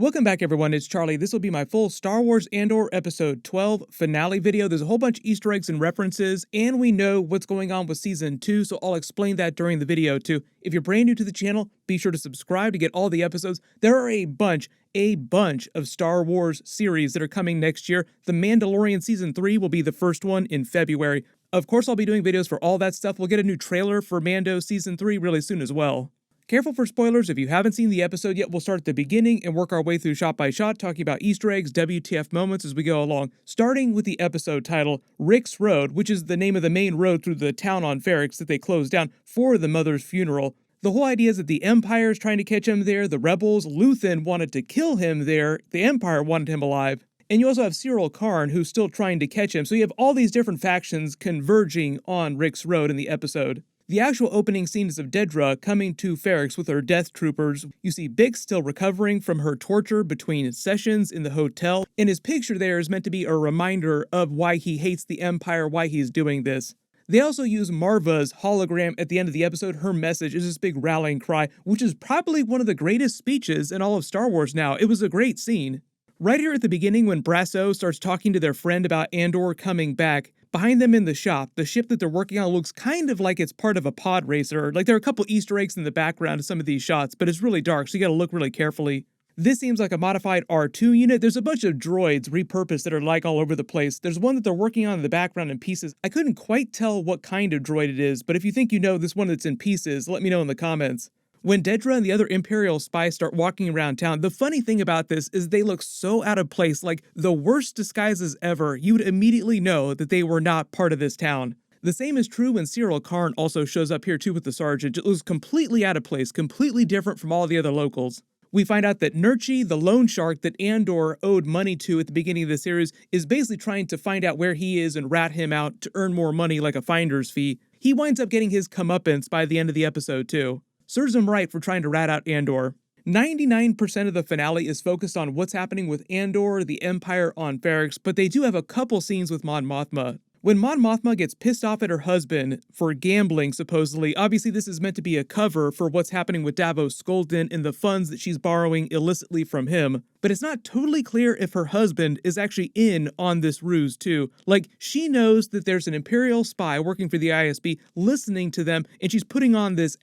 Welcome back everyone, it's Charlie. This will be my full Star Wars Andor Episode 12 finale video. There's a whole bunch of Easter eggs and references, and we know what's going on with Season 2, so I'll explain that during the video too. If you're brand new to the channel, be sure to subscribe to get all the episodes. There are a bunch of Star Wars series that are coming next year. The Mandalorian Season 3 will be the first one in February. Of course, I'll be doing videos for all that stuff. We'll get a new trailer for Mando Season 3 really soon as well. Careful for spoilers. If you haven't seen the episode yet, we'll start at the beginning and work our way through shot by shot, talking about Easter eggs, WTF moments as we go along. Starting with the episode title, Rick's Road, which is the name of the main road through the town on Ferrix that they closed down for the mother's funeral. The whole idea is that the Empire is trying to catch him there, the rebels, Luthen wanted to kill him there, the Empire wanted him alive. And you also have Syril Karn, who's still trying to catch him, so you have all these different factions converging on Rick's Road in the episode. The actual opening scene is of Dedra coming to Ferrix with her death troopers. You see Bix still recovering from her torture between sessions in the hotel, and his picture there is meant to be a reminder of why he hates the Empire, why he's doing this. They also use Marva's hologram at the end of the episode. Her message is this big rallying cry, which is probably one of the greatest speeches in all of Star Wars now. It was a great scene. Right here at the beginning when Brasso starts talking to their friend about Andor coming back, behind them in the shop, the ship that they're working on looks kind of like it's part of a pod racer. Like there are a couple Easter eggs in the background of some of these shots, but it's really dark, so you gotta look really carefully. This seems like a modified R2 unit. There's a bunch of droids repurposed that are like all over the place. There's one that they're working on in the background in pieces. I couldn't quite tell what kind of droid it is, but if you think you know this one that's in pieces, let me know in the comments. When Dedra and the other Imperial spies start walking around town, the funny thing about this is they look so out of place, like the worst disguises ever. You would immediately know that they were not part of this town. The same is true when Syril Karn also shows up here too with the Sergeant. It looks completely out of place, completely different from all the other locals. We find out that Nurchi, the loan shark that Andor owed money to at the beginning of the series, is basically trying to find out where he is and rat him out to earn more money like a finder's fee. He winds up getting his comeuppance by the end of the episode too. Serves him right for trying to rat out Andor. 99% of the finale is focused on what's happening with Andor, the Empire on Ferrix, but they do have a couple scenes with Mon Mothma. When Mon Mothma gets pissed off at her husband for gambling, supposedly, obviously this is meant to be a cover for what's happening with Davos Skolden and the funds that she's borrowing illicitly from him, but it's not totally clear if her husband is actually in on this ruse too. Like, she knows that there's an Imperial spy working for the ISB listening to them, and she's putting on this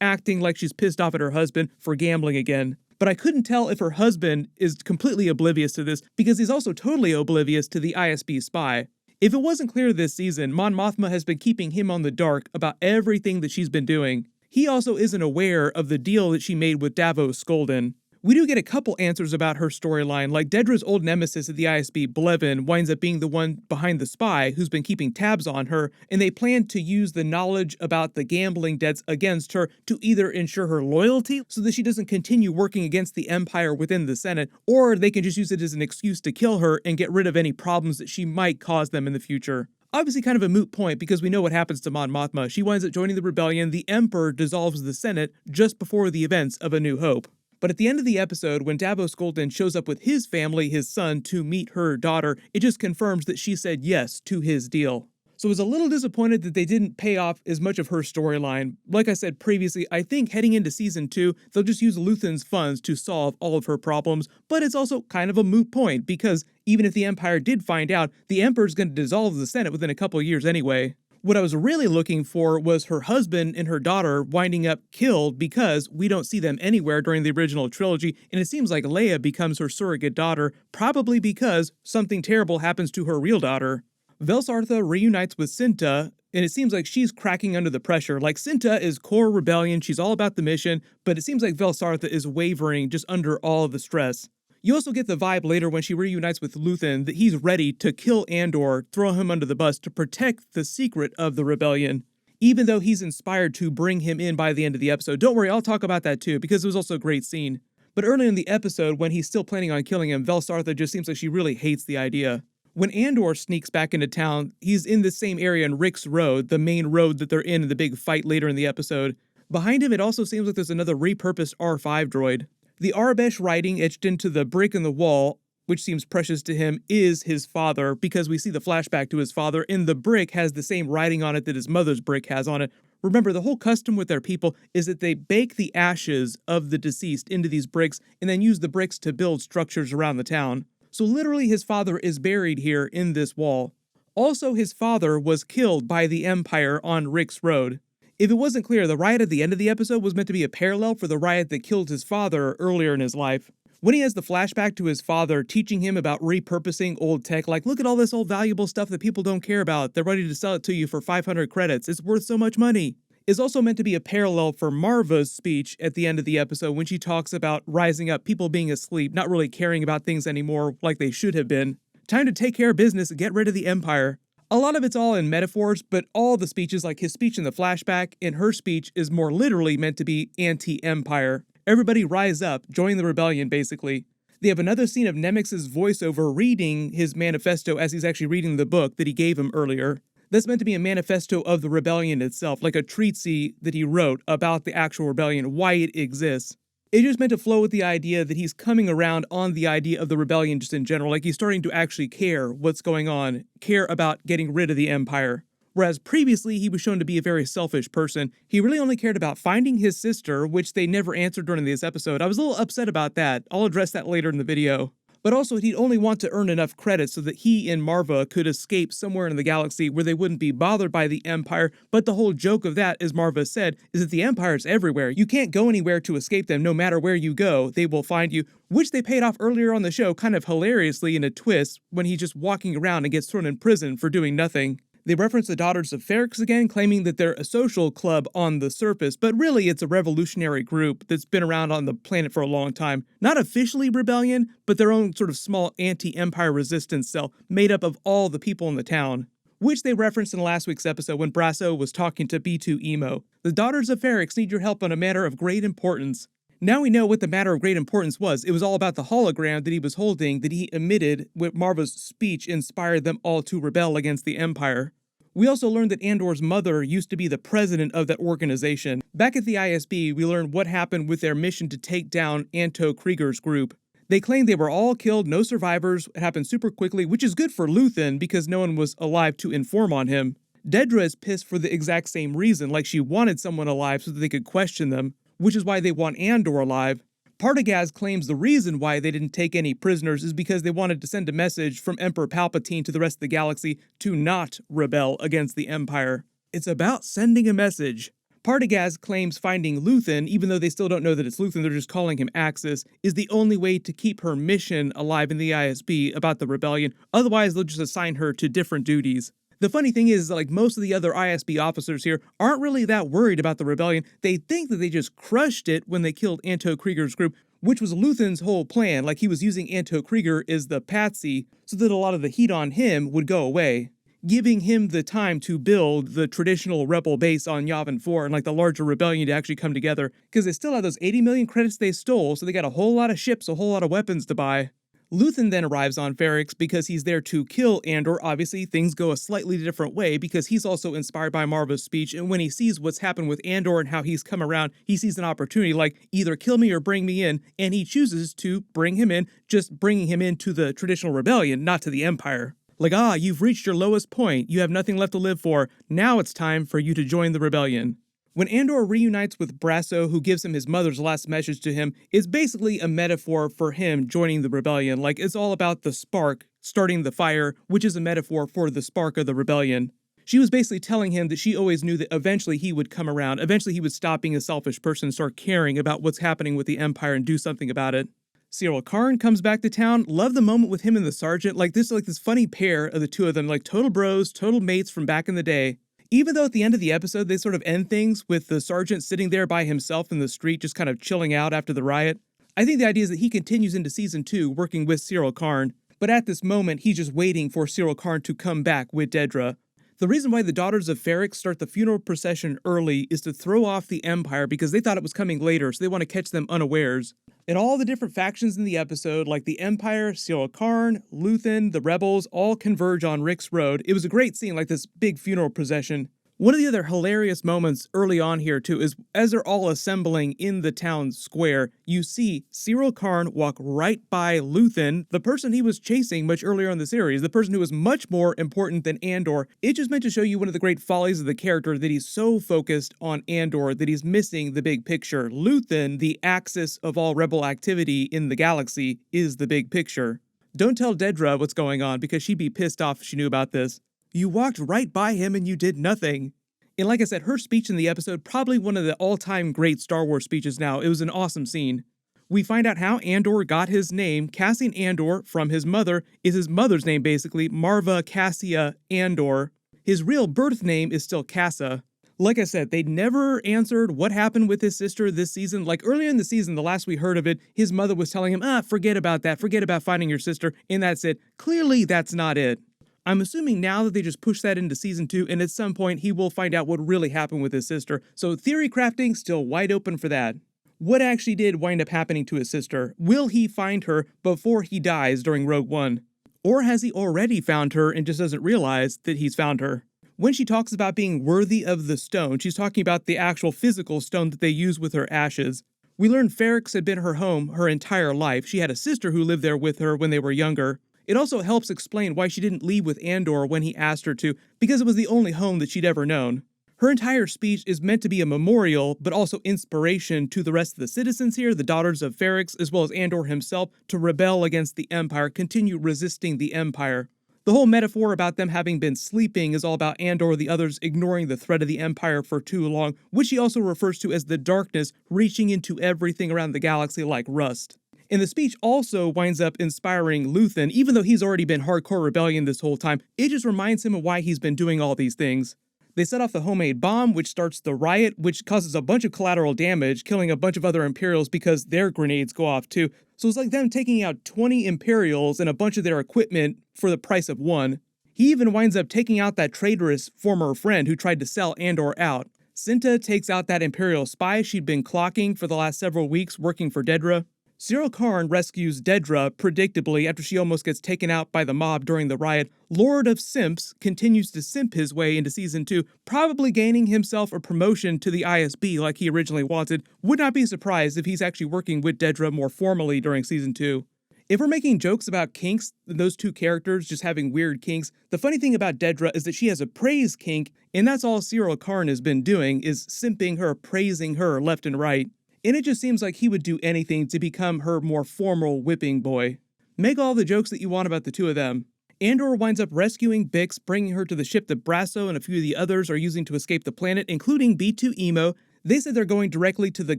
acting like she's pissed off at her husband for gambling again. But I couldn't tell if her husband is completely oblivious to this, because he's also totally oblivious to the ISB spy. If it wasn't clear this season, Mon Mothma has been keeping him on the dark about everything that she's been doing. He also isn't aware of the deal that she made with Davos Skolden. We do get a couple answers about her storyline, like Dedra's old nemesis at the ISB, Blevin, winds up being the one behind the spy who's been keeping tabs on her, and they plan to use the knowledge about the gambling debts against her to either ensure her loyalty so that she doesn't continue working against the Empire within the Senate, or they can just use it as an excuse to kill her and get rid of any problems that she might cause them in the future. Obviously kind of a moot point because we know what happens to Mon Mothma. She winds up joining the rebellion, the Emperor dissolves the Senate just before the events of A New Hope. But at the end of the episode, when Davos Skolden shows up with his family, his son, to meet her daughter, it just confirms that she said yes to his deal. So I was a little disappointed that they didn't pay off as much of her storyline. Like I said previously, I think heading into Season 2, they'll just use Luthen's funds to solve all of her problems, but it's also kind of a moot point, because even if the Empire did find out, the Emperor's going to dissolve the Senate within a couple years anyway. What I was really looking for was her husband and her daughter winding up killed, because we don't see them anywhere during the original trilogy, and it seems like Leia becomes her surrogate daughter, probably because something terrible happens to her real daughter. Velsartha reunites with Cinta, and it seems like she's cracking under the pressure. Like, Cinta is core rebellion, she's all about the mission, but it seems like Velsartha is wavering just under all of the stress. You also get the vibe later when she reunites with Luthen that he's ready to kill Andor, throw him under the bus to protect the secret of the rebellion, even though he's inspired to bring him in by the end of the episode. Don't worry, I'll talk about that too, because it was also a great scene. But early in the episode, when he's still planning on killing him, Velsartha just seems like she really hates the idea. When Andor sneaks back into town, he's in the same area in Rick's Road, the main road that they're in the big fight later in the episode. Behind him, it also seems like there's another repurposed R5 droid. The Arabesh writing etched into the brick in the wall, which seems precious to him, is his father, because we see the flashback to his father, and the brick has the same writing on it that his mother's brick has on it. Remember, the whole custom with their people is that they bake the ashes of the deceased into these bricks and then use the bricks to build structures around the town. So literally his father is buried here in this wall. Also, his father was killed by the Empire on Rick's Road. If it wasn't clear, the riot at the end of the episode was meant to be a parallel for the riot that killed his father earlier in his life. When he has the flashback to his father teaching him about repurposing old tech, like, look at all this old valuable stuff that people don't care about, they're ready to sell it to you for 500 credits, it's worth so much money, is also meant to be a parallel for Marva's speech at the end of the episode when she talks about rising up, people being asleep, not really caring about things anymore like they should have been. Time to take care of business and get rid of the Empire. A lot of it's all in metaphors, but all the speeches, like his speech in the flashback and her speech, is more literally meant to be anti-Empire. Everybody rise up, join the rebellion, basically. They have another scene of Nemex's voiceover reading his manifesto as he's actually reading the book that he gave him earlier. That's meant to be a manifesto of the rebellion itself, like a treatise that he wrote about the actual rebellion, why it exists. It's just meant to flow with the idea that he's coming around on the idea of the rebellion just in general, like he's starting to actually care what's going on, care about getting rid of the Empire. Whereas previously he was shown to be a very selfish person. He really only cared about finding his sister, which they never answered during this episode. I was a little upset about that. I'll address that later in the video. But also, he'd only want to earn enough credits so that he and Marva could escape somewhere in the galaxy where they wouldn't be bothered by the Empire. But the whole joke of that, as Marva said, is that the Empire's everywhere. You can't go anywhere to escape them. No matter where you go, they will find you, which they paid off earlier on the show kind of hilariously in a twist when he's just walking around and gets thrown in prison for doing nothing. They reference the Daughters of Ferrix again, claiming that they're a social club on the surface, but really it's a revolutionary group that's been around on the planet for a long time. Not officially rebellion, but their own sort of small anti-Empire resistance cell made up of all the people in the town, which they referenced in last week's episode when Brasso was talking to B2 Emo. The Daughters of Ferrix need your help on a matter of great importance. Now we know what the matter of great importance was. It was all about the hologram that he was holding that he emitted when Marva's speech inspired them all to rebel against the Empire. We also learned that Andor's mother used to be the president of that organization. Back at the ISB, we learned what happened with their mission to take down Anto Krieger's group. They claimed they were all killed, no survivors, it happened super quickly, which is good for Luthen because no one was alive to inform on him. Dedra is pissed for the exact same reason, like she wanted someone alive so that they could question them, which is why they want Andor alive. Partagaz claims the reason why they didn't take any prisoners is because they wanted to send a message from Emperor Palpatine to the rest of the galaxy to not rebel against the Empire. It's about sending a message. Partagaz claims finding Luthen, even though they still don't know that it's Luthen, they're just calling him Axis, is the only way to keep her mission alive in the ISB about the rebellion. Otherwise, they'll just assign her to different duties. The funny thing is, like, most of the other ISB officers here aren't really that worried about the rebellion. They think that they just crushed it when they killed Anto Krieger's group, which was Luthen's whole plan. Like, he was using Anto Krieger as the patsy so that a lot of the heat on him would go away, giving him the time to build the traditional rebel base on Yavin 4 and like the larger rebellion to actually come together, because they still have those 80 million credits they stole, so they got a whole lot of ships, a whole lot of weapons to buy. Luthen then arrives on Ferrix because he's there to kill Andor. Obviously, things go a slightly different way because he's also inspired by Marva's speech, and when he sees what's happened with Andor and how he's come around, he sees an opportunity like, either kill me or bring me in, and he chooses to bring him in, just bringing him into the traditional rebellion, not to the Empire. Like, you've reached your lowest point, you have nothing left to live for, now it's time for you to join the rebellion. When Andor reunites with Brasso, who gives him his mother's last message to him, it's basically a metaphor for him joining the rebellion. Like, it's all about the spark starting the fire, which is a metaphor for the spark of the rebellion. She was basically telling him that she always knew that eventually he would come around, eventually he would stop being a selfish person and start caring about what's happening with the Empire and do something about it. Syril Karn comes back to town. Love the moment with him and the sergeant. Like, this funny pair of the two of them, like total bros, total mates from back in the day. Even though at the end of the episode, they sort of end things with the sergeant sitting there by himself in the street, just kind of chilling out after the riot. I think the idea is that he continues into season 2, working with Syril Karn, but at this moment, he's just waiting for Syril Karn to come back with Dedra. The reason why the Daughters of Ferrix start the funeral procession early is to throw off the Empire because they thought it was coming later, so they want to catch them unawares. And all the different factions in the episode, like the Empire, Syril Karn, Luthen, the Rebels, all converge on Rick's Road. It was a great scene, like this big funeral procession. One of the other hilarious moments early on here too is as they're all assembling in the town square, you see Syril Karn walk right by Luthen, the person he was chasing much earlier in the series, the person who was much more important than Andor. It just meant to show you one of the great follies of the character, that he's so focused on Andor that he's missing the big picture. Luthen, the axis of all rebel activity in the galaxy, is the big picture. Don't tell Dedra what's going on, because she'd be pissed off if she knew about this. You walked right by him and you did nothing. And like I said, her speech in the episode, probably one of the all-time great Star Wars speeches now. It was an awesome scene. We find out how Andor got his name. Cassian Andor, from his mother, is his mother's name basically, Marva Cassia Andor. His real birth name is still Cassa. Like I said, they never answered what happened with his sister this season. Like earlier in the season, the last we heard of it, his mother was telling him, forget about that, forget about finding your sister, and that's it. Clearly, that's not it. I'm assuming now that they just push that into season 2, and at some point he will find out what really happened with his sister. So theory crafting, still wide open for that. What actually did wind up happening to his sister? Will he find her before he dies during Rogue One? Or has he already found her and just doesn't realize that he's found her? When she talks about being worthy of the stone, she's talking about the actual physical stone that they use with her ashes. We learned Ferrix had been her home her entire life. She had a sister who lived there with her when they were younger. It also helps explain why she didn't leave with Andor when he asked her to, because it was the only home that she'd ever known. Her entire speech is meant to be a memorial, but also inspiration to the rest of the citizens here, the daughters of Ferrix, as well as Andor himself, to rebel against the Empire, continue resisting the Empire. The whole metaphor about them having been sleeping is all about Andor or the others ignoring the threat of the Empire for too long, which he also refers to as the darkness reaching into everything around the galaxy like rust. And the speech also winds up inspiring Luthen, even though he's already been hardcore rebellion this whole time. It just reminds him of why he's been doing all these things. They set off the homemade bomb, which starts the riot, which causes a bunch of collateral damage, killing a bunch of other Imperials because their grenades go off too. So it's like them taking out 20 Imperials and a bunch of their equipment for the price of one. He even winds up taking out that traitorous former friend who tried to sell Andor out. Cinta takes out that Imperial spy she'd been clocking for the last several weeks working for Dedra. Syril Karn rescues Dedra, predictably, after she almost gets taken out by the mob during the riot. Lord of Simps continues to simp his way into Season 2, probably gaining himself a promotion to the ISB like he originally wanted. Would not be surprised if he's actually working with Dedra more formally during Season 2. If we're making jokes about kinks, those two characters just having weird kinks, the funny thing about Dedra is that she has a praise kink, and that's all Syril Karn has been doing, is simping her, praising her left and right. And it just seems like he would do anything to become her more formal whipping boy. Make all the jokes that you want about the two of them. Andor winds up rescuing Bix, bringing her to the ship that Brasso and a few of the others are using to escape the planet, including B2 Emo. They said they're going directly to the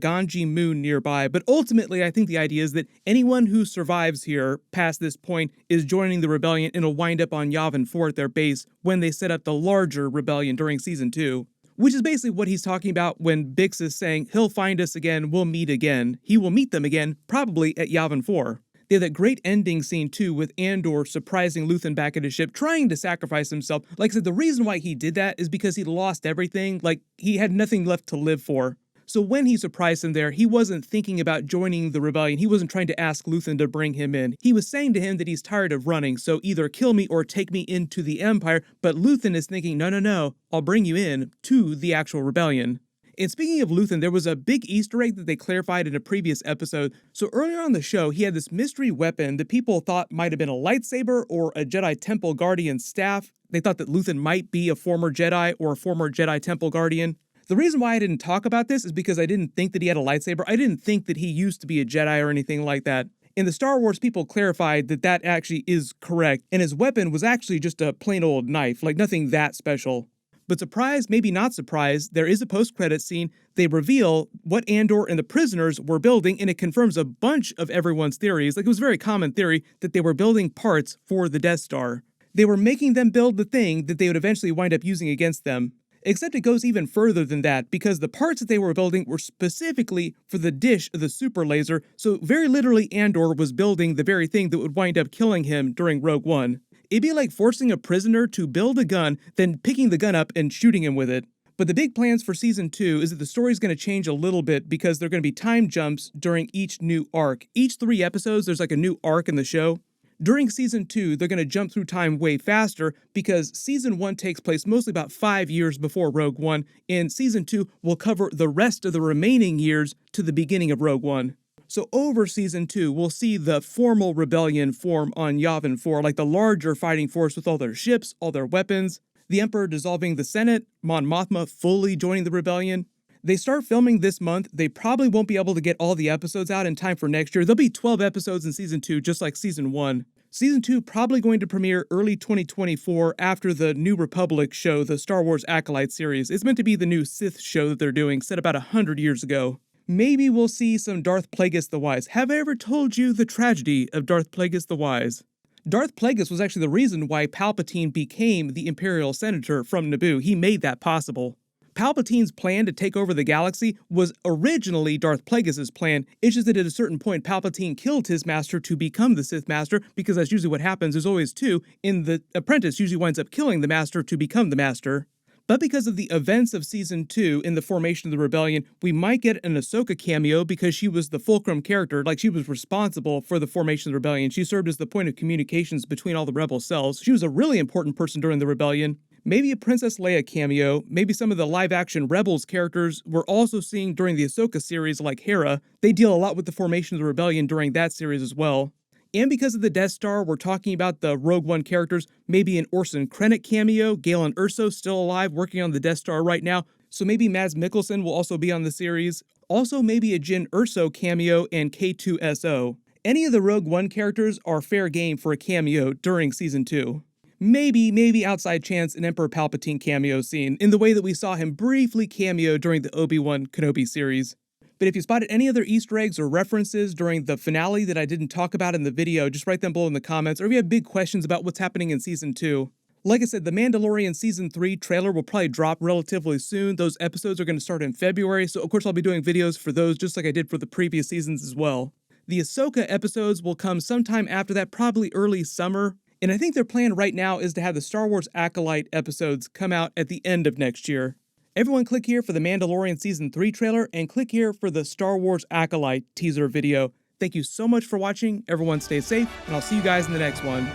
Ganji moon nearby, but ultimately I think the idea is that anyone who survives here past this point is joining the rebellion and will wind up on Yavin 4 at their base when they set up the larger rebellion during Season 2. Which is basically what he's talking about when Bix is saying, he'll find us again, we'll meet again. He will meet them again, probably at Yavin 4. They have that great ending scene too with Andor surprising Luthen back at his ship, trying to sacrifice himself. Like I said, the reason why he did that is because he lost everything, like he had nothing left to live for. So when he surprised him there, he wasn't thinking about joining the rebellion. He wasn't trying to ask Luthen to bring him in. He was saying to him that he's tired of running, so either kill me or take me into the Empire. But Luthen is thinking, no, I'll bring you in to the actual rebellion. And speaking of Luthen, there was a big Easter egg that they clarified in a previous episode. So earlier on the show, he had this mystery weapon that people thought might have been a lightsaber or a Jedi Temple Guardian staff. They thought that Luthen might be a former Jedi or a former Jedi Temple Guardian. The reason why I didn't talk about this is because I didn't think that he had a lightsaber. I didn't think that he used to be a Jedi or anything like that. In the Star Wars, people clarified that that actually is correct, and his weapon was actually just a plain old knife, like nothing that special. But surprise, maybe not surprise, there is a post-credit scene. They reveal what Andor and the prisoners were building, and it confirms a bunch of everyone's theories. Like, it was a very common theory that they were building parts for the Death Star. They were making them build the thing that they would eventually wind up using against them. Except it goes even further than that, because the parts that they were building were specifically for the dish of the super laser, so very literally Andor was building the very thing that would wind up killing him during Rogue One. It'd be like forcing a prisoner to build a gun, then picking the gun up and shooting him with it. But the big plans for Season 2 is that the story's going to change a little bit because there are going to be time jumps during each new arc. Each 3 episodes, there's like a new arc in the show. During Season 2, they're going to jump through time way faster because Season 1 takes place mostly about 5 years before Rogue One, and Season 2 will cover the rest of the remaining years to the beginning of Rogue One. So over Season 2, we'll see the formal rebellion form on Yavin 4, like the larger fighting force with all their ships, all their weapons, the Emperor dissolving the Senate, Mon Mothma fully joining the rebellion. They start filming this month. They probably won't be able to get all the episodes out in time for next year. There'll be 12 episodes in Season 2, just like Season 1. Season 2 probably going to premiere early 2024 after the New Republic show, the Star Wars Acolyte series. It's meant to be the new Sith show that they're doing, set about 100 years ago. Maybe we'll see some Darth Plagueis the Wise. Have I ever told you the tragedy of Darth Plagueis the Wise? Darth Plagueis was actually the reason why Palpatine became the Imperial Senator from Naboo. He made that possible. Palpatine's plan to take over the galaxy was originally Darth Plagueis' plan. It's just that at a certain point, Palpatine killed his master to become the Sith Master, because that's usually what happens. There's always two, and the apprentice usually winds up killing the master to become the master. But because of the events of Season 2 in the formation of the rebellion, we might get an Ahsoka cameo because she was the fulcrum character, like she was responsible for the formation of the rebellion. She served as the point of communications between all the rebel cells. She was a really important person during the rebellion. Maybe a Princess Leia cameo, maybe some of the live-action Rebels characters we're also seeing during the Ahsoka series like Hera. They deal a lot with the formation of the rebellion during that series as well. And because of the Death Star, we're talking about the Rogue One characters, maybe an Orson Krennic cameo, Galen Erso still alive working on the Death Star right now, so maybe Mads Mikkelsen will also be on the series. Also maybe a Jyn Erso cameo and K2SO. Any of the Rogue One characters are fair game for a cameo during Season 2. Maybe outside chance an Emperor Palpatine cameo scene, in the way that we saw him briefly cameo during the Obi-Wan Kenobi series. But if you spotted any other Easter eggs or references during the finale that I didn't talk about in the video, just write them below in the comments, or if you have big questions about what's happening in Season 2. Like I said, the Mandalorian Season 3 trailer will probably drop relatively soon. Those episodes are going to start in February, so of course I'll be doing videos for those just like I did for the previous seasons as well. The Ahsoka episodes will come sometime after that, probably early summer. And I think their plan right now is to have the Star Wars Acolyte episodes come out at the end of next year. Everyone click here for the Mandalorian Season 3 trailer, and click here for the Star Wars Acolyte teaser video. Thank you so much for watching, everyone stay safe, and I'll see you guys in the next one.